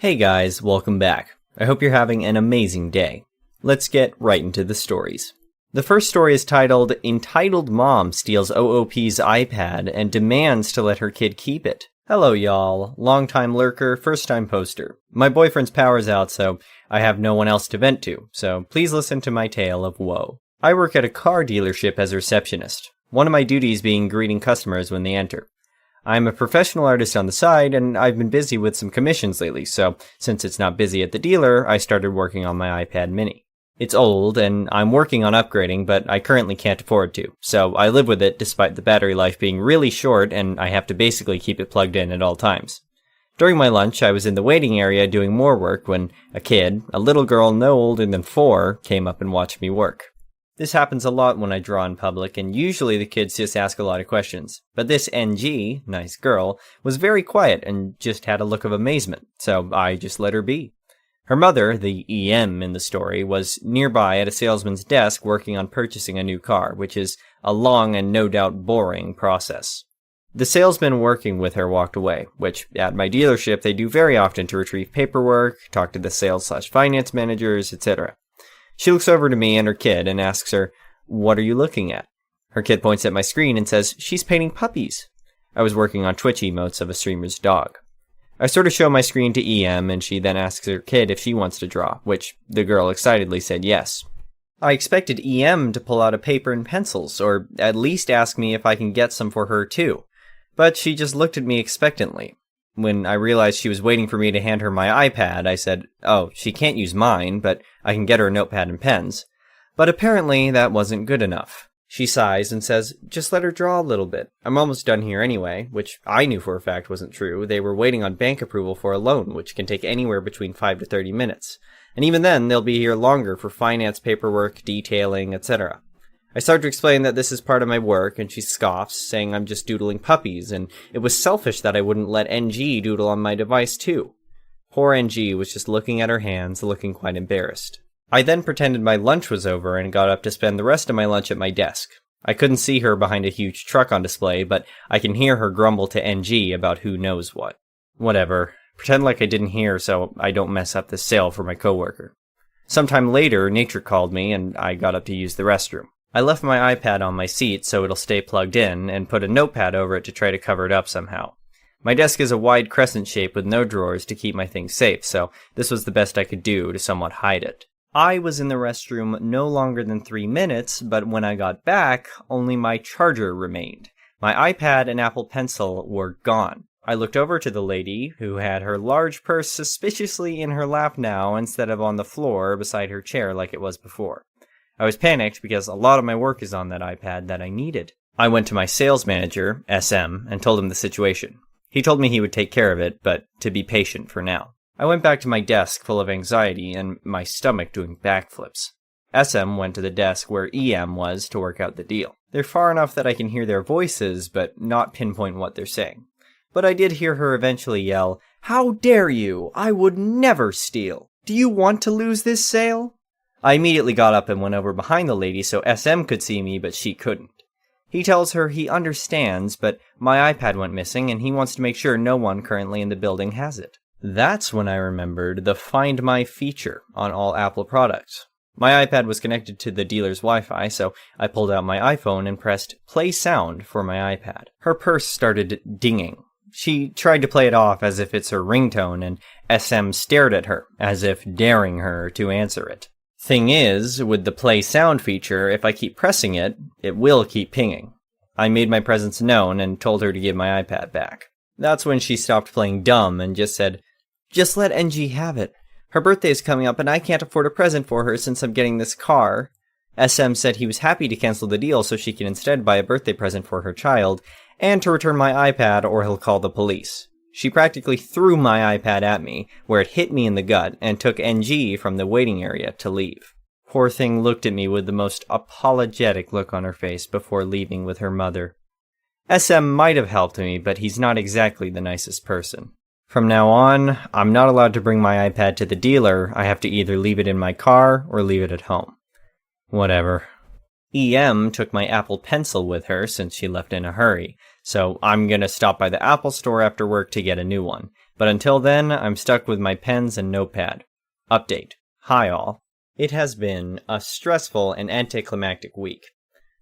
Hey guys, welcome back. I hope you're having an amazing day. Let's get right into the stories. The first story is titled, Entitled Mom Steals OOP's iPad and Demands to Let Her Kid Keep It. Hello y'all, long-time lurker, first-time poster. My boyfriend's power's out, so I have no one else to vent to, so please listen to my tale of woe. I work at a car dealership as a receptionist, one of my duties being greeting customers when they enter. I'm a professional artist on the side, and I've been busy with some commissions lately, so since it's not busy at the dealer, I started working on my iPad mini. It's old, and I'm working on upgrading, but I currently can't afford to, so I live with it despite the battery life being really short, and I have to basically keep it plugged in at all times. During my lunch, I was in the waiting area doing more work when a kid, a little girl no older than 4, came up and watched me work. This happens a lot when I draw in public, and usually the kids just ask a lot of questions. But this NG, nice girl, was very quiet and just had a look of amazement, so I just let her be. Her mother, the EM in the story, was nearby at a salesman's desk working on purchasing a new car, which is a long and no doubt boring process. The salesman working with her walked away, which at my dealership they do very often to retrieve paperwork, talk to the sales/finance managers, etc. She looks over to me and her kid and asks her, "What are you looking at?" Her kid points at my screen and says, "She's painting puppies." I was working on Twitch emotes of a streamer's dog. I sort of show my screen to EM and she then asks her kid if she wants to draw, which the girl excitedly said yes. I expected EM to pull out a paper and pencils, or at least ask me if I can get some for her too, but she just looked at me expectantly. When I realized she was waiting for me to hand her my iPad, I said, "Oh, she can't use mine, but I can get her a notepad and pens." But apparently that wasn't good enough. She sighs and says, "Just let her draw a little bit. I'm almost done here anyway," which I knew for a fact wasn't true. They were waiting on bank approval for a loan, which can take anywhere between 5 to 30 minutes. And even then, they'll be here longer for finance paperwork, detailing, etc. I start to explain that this is part of my work, and she scoffs, saying I'm just doodling puppies, and it was selfish that I wouldn't let NG doodle on my device too. Poor NG was just looking at her hands, looking quite embarrassed. I then pretended my lunch was over and got up to spend the rest of my lunch at my desk. I couldn't see her behind a huge truck on display, but I can hear her grumble to NG about who knows what. Whatever. Pretend like I didn't hear so I don't mess up the sale for my coworker. Sometime later, nature called me, and I got up to use the restroom. I left my iPad on my seat so it'll stay plugged in, and put a notepad over it to try to cover it up somehow. My desk is a wide crescent shape with no drawers to keep my things safe, so this was the best I could do to somewhat hide it. I was in the restroom no longer than 3 minutes, but when I got back, only my charger remained. My iPad and Apple Pencil were gone. I looked over to the lady, who had her large purse suspiciously in her lap now instead of on the floor beside her chair like it was before. I was panicked because a lot of my work is on that iPad that I needed. I went to my sales manager, SM, and told him the situation. He told me he would take care of it, but to be patient for now. I went back to my desk full of anxiety and my stomach doing backflips. SM went to the desk where EM was to work out the deal. They're far enough that I can hear their voices, but not pinpoint what they're saying. But I did hear her eventually yell, "How dare you! I would never steal! Do you want to lose this sale?" I immediately got up and went over behind the lady so SM could see me, but she couldn't. He tells her he understands, but my iPad went missing and he wants to make sure no one currently in the building has it. That's when I remembered the Find My feature on all Apple products. My iPad was connected to the dealer's Wi-Fi, so I pulled out my iPhone and pressed play sound for my iPad. Her purse started dinging. She tried to play it off as if it's her ringtone, and SM stared at her, as if daring her to answer it. Thing is, with the play sound feature, if I keep pressing it, it will keep pinging. I made my presence known and told her to give my iPad back. That's when she stopped playing dumb and just said, "Just let NG have it. Her birthday is coming up and I can't afford a present for her since I'm getting this car." SM said he was happy to cancel the deal so she can instead buy a birthday present for her child, and to return my iPad or he'll call the police. She practically threw my iPad at me, where it hit me in the gut, and took NG from the waiting area to leave. Poor thing looked at me with the most apologetic look on her face before leaving with her mother. SM might have helped me, but he's not exactly the nicest person. From now on, I'm not allowed to bring my iPad to the dealer. I have to either leave it in my car or leave it at home. Whatever. EM took my Apple Pencil with her since she left in a hurry, so I'm gonna stop by the Apple store after work to get a new one. But until then, I'm stuck with my pens and notepad. Update. Hi all. It has been a stressful and anticlimactic week.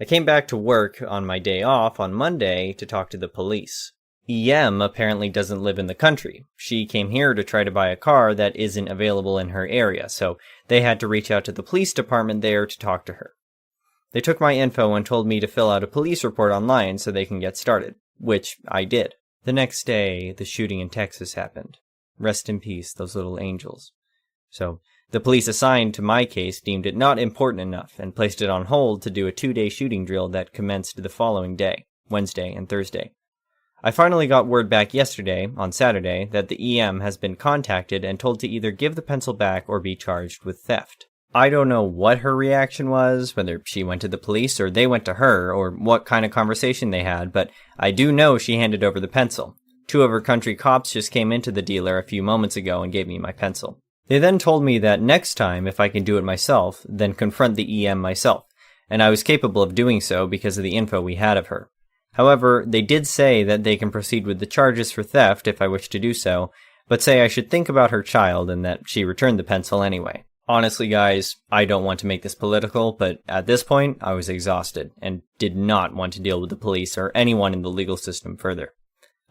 I came back to work on my day off on Monday to talk to the police. EM apparently doesn't live in the country. She came here to try to buy a car that isn't available in her area, so they had to reach out to the police department there to talk to her. They took my info and told me to fill out a police report online so they can get started, which I did. The next day, the shooting in Texas happened. Rest in peace, those little angels. So, the police assigned to my case deemed it not important enough and placed it on hold to do a 2-day shooting drill that commenced the following day, Wednesday and Thursday. I finally got word back yesterday, on Saturday, that the EM has been contacted and told to either give the pencil back or be charged with theft. I don't know what her reaction was, whether she went to the police or they went to her, or what kind of conversation they had, but I do know she handed over the pencil. 2 of her country cops just came into the dealer a few moments ago and gave me my pencil. They then told me that next time, if I can do it myself, then confront the EM myself, and I was capable of doing so because of the info we had of her. However, they did say that they can proceed with the charges for theft if I wish to do so, but say I should think about her child and that she returned the pencil anyway. Honestly, guys, I don't want to make this political, but at this point, I was exhausted and did not want to deal with the police or anyone in the legal system further.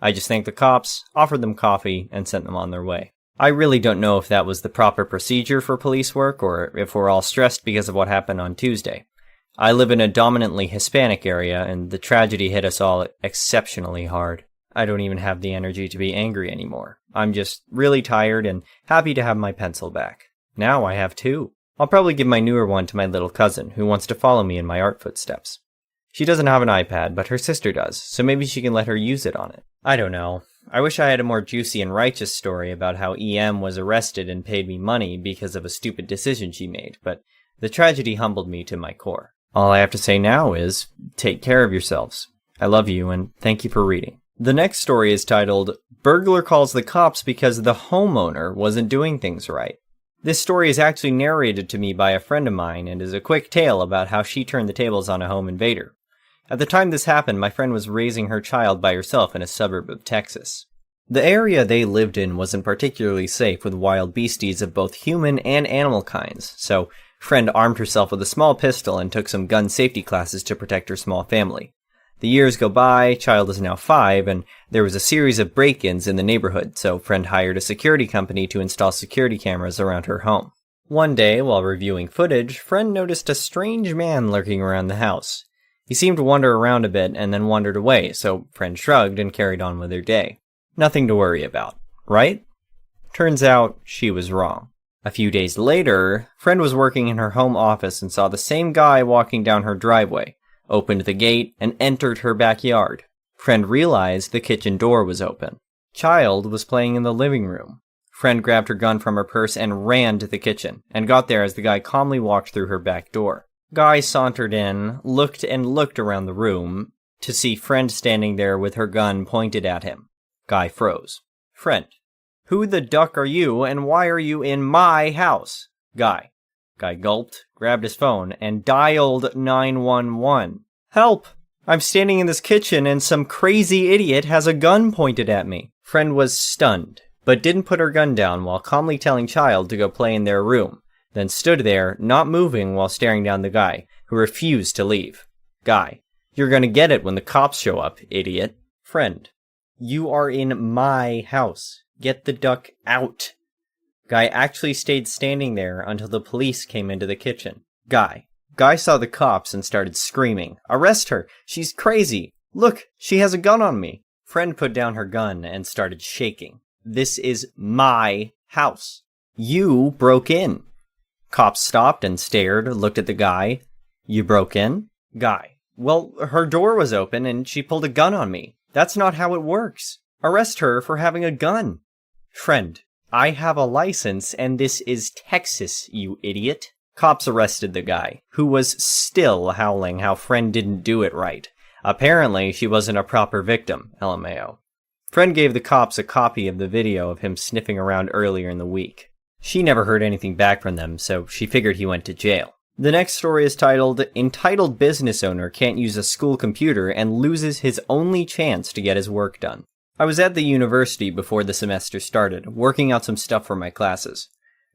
I just thanked the cops, offered them coffee, and sent them on their way. I really don't know if that was the proper procedure for police work or if we're all stressed because of what happened on Tuesday. I live in a dominantly Hispanic area, and the tragedy hit us all exceptionally hard. I don't even have the energy to be angry anymore. I'm just really tired and happy to have my pencil back. Now I have 2. I'll probably give my newer one to my little cousin, who wants to follow me in my art footsteps. She doesn't have an iPad, but her sister does, so maybe she can let her use it on it. I don't know. I wish I had a more juicy and righteous story about how EM was arrested and paid me money because of a stupid decision she made, but the tragedy humbled me to my core. All I have to say now is, take care of yourselves. I love you, and thank you for reading. The next story is titled, Burglar Calls the Cops Because the Homeowner Wasn't Doing Things Right. This story is actually narrated to me by a friend of mine and is a quick tale about how she turned the tables on a home invader. At the time this happened, my friend was raising her child by herself in a suburb of Texas. The area they lived in wasn't particularly safe with wild beasties of both human and animal kinds, so friend armed herself with a small pistol and took some gun safety classes to protect her small family. The years go by, child is now 5, and there was a series of break-ins in the neighborhood, so friend hired a security company to install security cameras around her home. One day, while reviewing footage, friend noticed a strange man lurking around the house. He seemed to wander around a bit and then wandered away, so friend shrugged and carried on with her day. Nothing to worry about, right? Turns out, she was wrong. A few days later, friend was working in her home office and saw the same guy walking down her driveway, opened the gate, and entered her backyard. Friend realized the kitchen door was open. Child was playing in the living room. Friend grabbed her gun from her purse and ran to the kitchen, and got there as the guy calmly walked through her back door. Guy sauntered in, looked around the room, to see friend standing there with her gun pointed at him. Guy froze. Friend: Who the duck are you, and why are you in my house? Guy gulped, grabbed his phone, and dialed 911. Help! I'm standing in this kitchen and some crazy idiot has a gun pointed at me. Friend was stunned, but didn't put her gun down while calmly telling child to go play in their room, then stood there, not moving while staring down the guy, who refused to leave. Guy: You're gonna get it when the cops show up, idiot. Friend: You are in my house. Get the duck out. Guy actually stayed standing there until the police came into the kitchen. Guy saw the cops and started screaming, Arrest her! She's crazy! Look, she has a gun on me! Friend put down her gun and started shaking. This is my house. You broke in. Cops stopped and stared, looked at the guy. You broke in? Guy: Well, her door was open and she pulled a gun on me. That's not how it works. Arrest her for having a gun. Friend: I have a license, and this is Texas, you idiot. Cops arrested the guy, who was still howling how friend didn't do it right. Apparently, she wasn't a proper victim, LMAO. Friend gave the cops a copy of the video of him sniffing around earlier in the week. She never heard anything back from them, so she figured he went to jail. The next story is titled, Entitled Business Owner Can't Use a School Computer and Loses His Only Chance to Get His Work Done. I was at the university before the semester started, working out some stuff for my classes.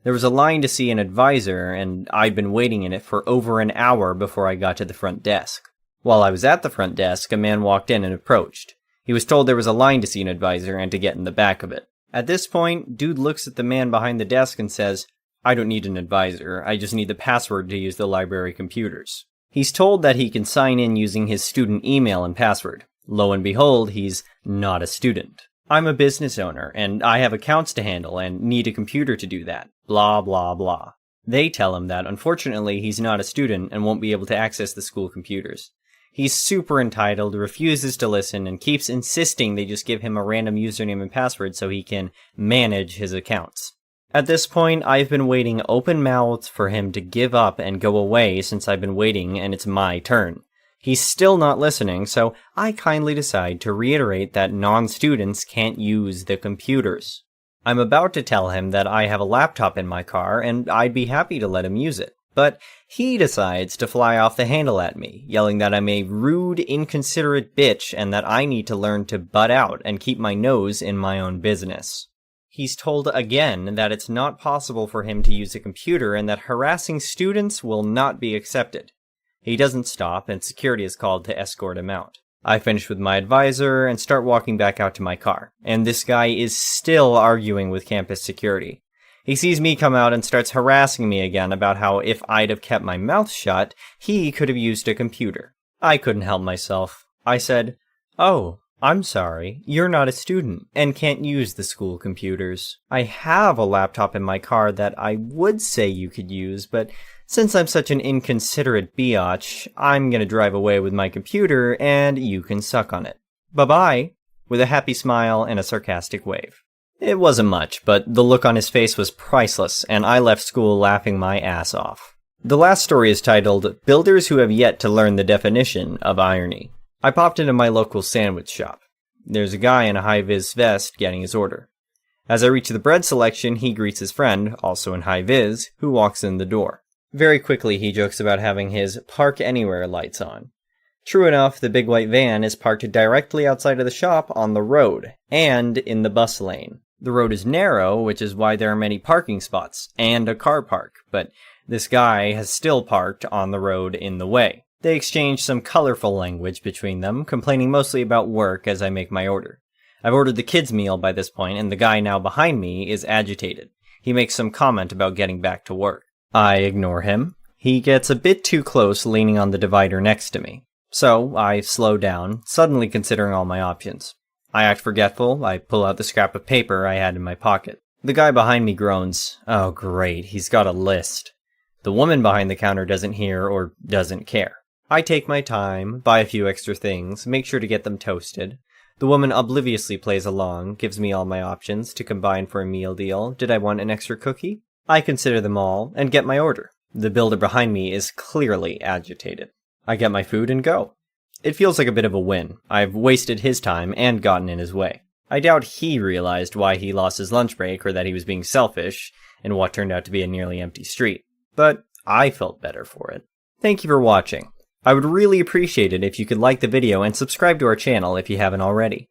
There was a line to see an advisor, and I'd been waiting in it for over an hour before I got to the front desk. While I was at the front desk, a man walked in and approached. He was told there was a line to see an advisor and to get in the back of it. At this point, dude looks at the man behind the desk and says, "I don't need an advisor, I just need the password to use the library computers." He's told that he can sign in using his student email and password. Lo and behold, he's not a student. "I'm a business owner, and I have accounts to handle and need a computer to do that. Blah, blah, blah." They tell him that unfortunately he's not a student and won't be able to access the school computers. He's super entitled, refuses to listen, and keeps insisting they just give him a random username and password so he can manage his accounts. At this point, I've been waiting open-mouthed for him to give up and go away since I've been waiting and it's my turn. He's still not listening, so I kindly decide to reiterate that non-students can't use the computers. I'm about to tell him that I have a laptop in my car and I'd be happy to let him use it, but he decides to fly off the handle at me, yelling that I'm a rude, inconsiderate bitch and that I need to learn to butt out and keep my nose in my own business. He's told again that it's not possible for him to use a computer and that harassing students will not be accepted. He doesn't stop, and security is called to escort him out. I finish with my advisor and start walking back out to my car, and this guy is still arguing with campus security. He sees me come out and starts harassing me again about how if I'd have kept my mouth shut, he could have used a computer. I couldn't help myself. I said, "Oh, I'm sorry, you're not a student and can't use the school computers. I have a laptop in my car that I would say you could use, but since I'm such an inconsiderate biatch, I'm gonna drive away with my computer and you can suck on it. Bye-bye," with a happy smile and a sarcastic wave. It wasn't much, but the look on his face was priceless, and I left school laughing my ass off. The last story is titled, "Builders Who Have Yet to Learn the Definition of Irony." I popped into my local sandwich shop. There's a guy in a high-vis vest getting his order. As I reach the bread selection, he greets his friend, also in high-vis, who walks in the door. Very quickly, he jokes about having his Park Anywhere lights on. True enough, the big white van is parked directly outside of the shop on the road, and in the bus lane. The road is narrow, which is why there are many parking spots, and a car park, but this guy has still parked on the road in the way. They exchange some colorful language between them, complaining mostly about work as I make my order. I've ordered the kids' meal by this point, and the guy now behind me is agitated. He makes some comment about getting back to work. I ignore him. He gets a bit too close, leaning on the divider next to me. So I slow down, suddenly considering all my options. I act forgetful. I pull out the scrap of paper I had in my pocket. The guy behind me groans. Oh great, he's got a list. The woman behind the counter doesn't hear or doesn't care. I take my time, buy a few extra things, make sure to get them toasted. The woman obliviously plays along, gives me all my options to combine for a meal deal. Did I want an extra cookie? I consider them all, and get my order. The builder behind me is clearly agitated. I get my food and go. It feels like a bit of a win. I've wasted his time and gotten in his way. I doubt he realized why he lost his lunch break or that he was being selfish in what turned out to be a nearly empty street. But I felt better for it. Thank you for watching. I would really appreciate it if you could like the video and subscribe to our channel if you haven't already.